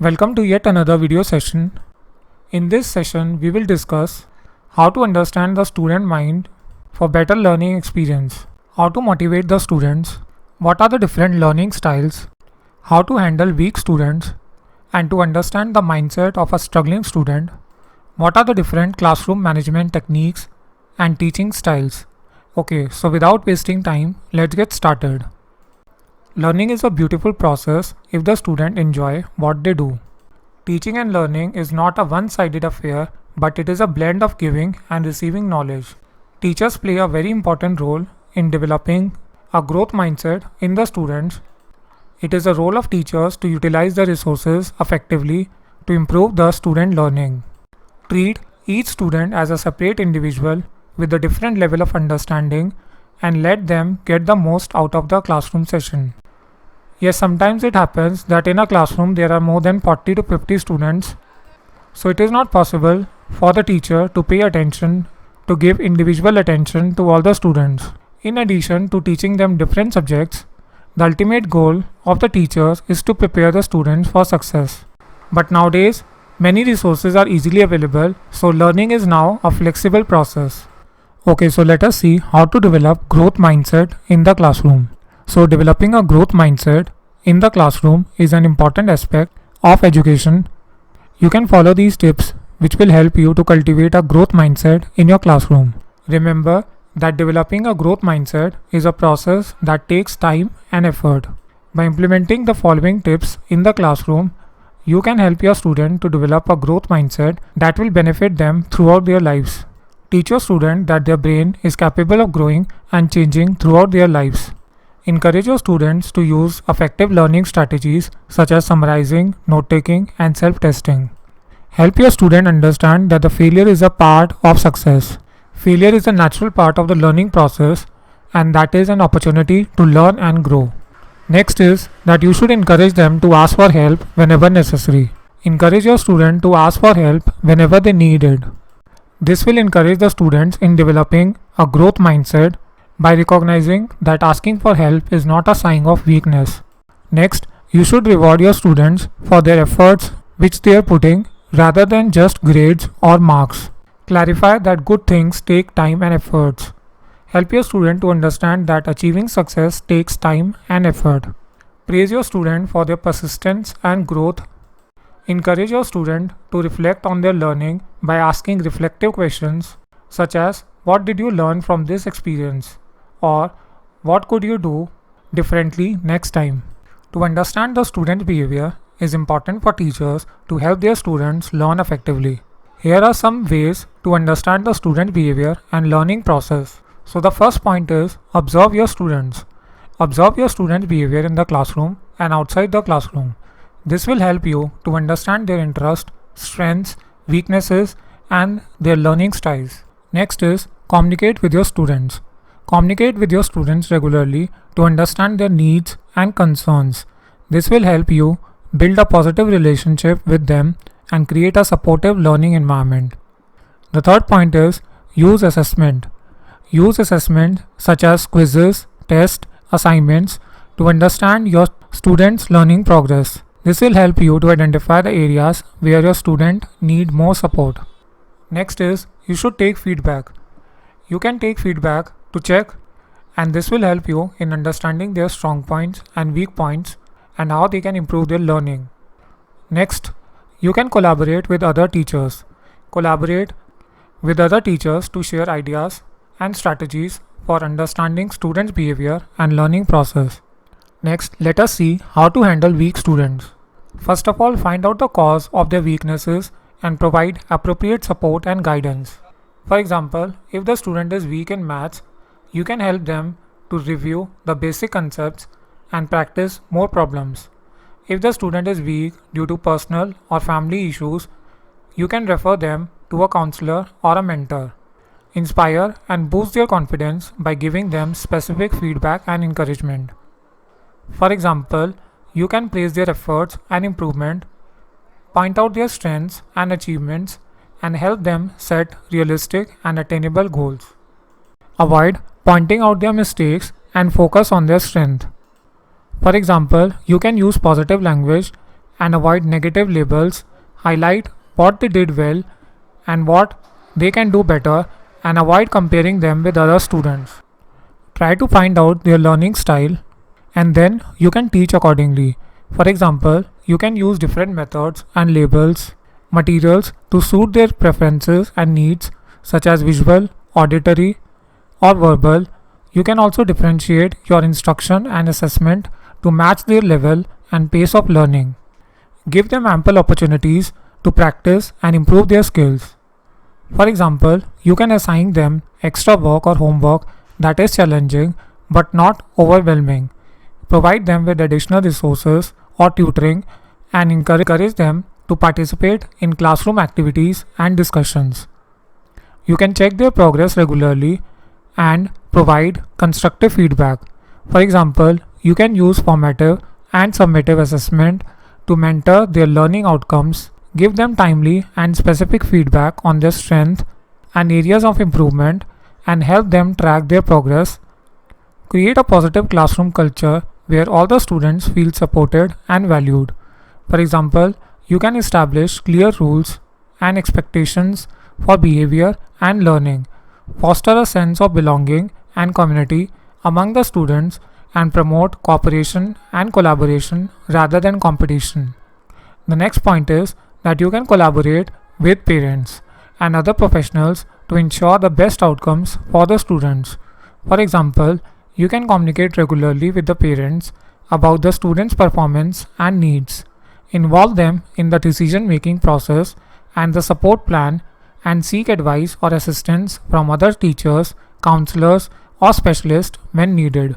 Welcome to yet another video session. In this session, we will discuss how to understand the student mind for better learning experience, how to motivate the students, what are the different learning styles, how to handle weak students, and to understand the mindset of a struggling student, what are the different classroom management techniques and teaching styles. Okay, so without wasting time, let's get started. Learning is a beautiful process if the student enjoy what they do. Teaching and learning is not a one-sided affair, but it is a blend of giving and receiving knowledge. Teachers play a very important role in developing a growth mindset in the students. It is the role of teachers to utilize the resources effectively to improve the student learning. Treat each student as a separate individual with a different level of understanding and let them get the most out of the classroom session. Yes, sometimes it happens that in a classroom there are more than 40 to 50 students, so it is not possible for the teacher to pay attention, to give individual attention to all the students. In addition to teaching them different subjects, the ultimate goal of the teachers is to prepare the students for success. But nowadays, many resources are easily available, so learning is now a flexible process. Okay, so let us see how to develop growth mindset in the classroom. So developing a growth mindset in the classroom is an important aspect of education. You can follow these tips which will help you to cultivate a growth mindset in your classroom. Remember that developing a growth mindset is a process that takes time and effort. By implementing the following tips in the classroom, you can help your student to develop a growth mindset that will benefit them throughout their lives. Teach your student that their brain is capable of growing and changing throughout their lives. Encourage your students to use effective learning strategies such as summarizing, note-taking, and self-testing. Help your student understand that the failure is a part of success. Failure is a natural part of the learning process, and that is an opportunity to learn and grow. Next is that you should encourage them to ask for help whenever necessary. Encourage your student to ask for help whenever they need it. This will encourage the students in developing a growth mindset by recognizing that asking for help is not a sign of weakness. Next, you should reward your students for their efforts which they are putting rather than just grades or marks. Clarify that good things take time and efforts. Help your student to understand that achieving success takes time and effort. Praise your student for their persistence and growth. Encourage your student to reflect on their learning by asking reflective questions such as, what did you learn from this experience? Or what could you do differently next time? To understand the student's behavior is important for teachers to help their students learn effectively. Here are some ways to understand the student behavior and learning process. So the first point is observe your students. Observe your students' behavior in the classroom and outside the classroom. This will help you to understand their interests, strengths, weaknesses, and their learning styles. Next is communicate with your students. Communicate with your students regularly to understand their needs and concerns. This will help you build a positive relationship with them and create a supportive learning environment. The third point is use assessment. Use assessment such as quizzes, tests, assignments to understand your students' learning progress. This will help you to identify the areas where your student need more support. Next is you should take feedback. You can take feedback to check, and this will help you in understanding their strong points and weak points and how they can improve their learning. Next, you can collaborate with other teachers. Collaborate with other teachers to share ideas and strategies for understanding students' behavior and learning process. Next, let us see how to handle weak students. First of all, find out the cause of their weaknesses and provide appropriate support and guidance. For example, if the student is weak in maths, you can help them to review the basic concepts and practice more problems. If the student is weak due to personal or family issues, you can refer them to a counselor or a mentor. Inspire and boost their confidence by giving them specific feedback and encouragement. For example, you can praise their efforts and improvement, point out their strengths and achievements, and help them set realistic and attainable goals. Avoid pointing out their mistakes and focus on their strength. For example, you can use positive language and avoid negative labels. Highlight what they did well and what they can do better, and avoid comparing them with other students. Try to find out their learning style and then you can teach accordingly. For example, you can use different methods and labels, materials to suit their preferences and needs, such as visual, auditory, or verbal. You can also differentiate your instruction and assessment to match their level and pace of learning. Give them ample opportunities to practice and improve their skills. For example, you can assign them extra work or homework that is challenging but not overwhelming. Provide them with additional resources or tutoring and encourage them to participate in classroom activities and discussions. You can check their progress regularly and provide constructive feedback. For example, you can use formative and summative assessment to mentor their learning outcomes. Give them timely and specific feedback on their strengths and areas of improvement and help them track their progress. Create a positive classroom culture where all the students feel supported and valued. For example, you can establish clear rules and expectations for behavior and learning, foster a sense of belonging and community among the students, and promote cooperation and collaboration rather than competition. The next point is that you can collaborate with parents and other professionals to ensure the best outcomes for the students. For example, you can communicate regularly with the parents about the students' performance and needs, involve them in the decision making process and the support plan, and seek advice or assistance from other teachers, counselors, or specialists when needed.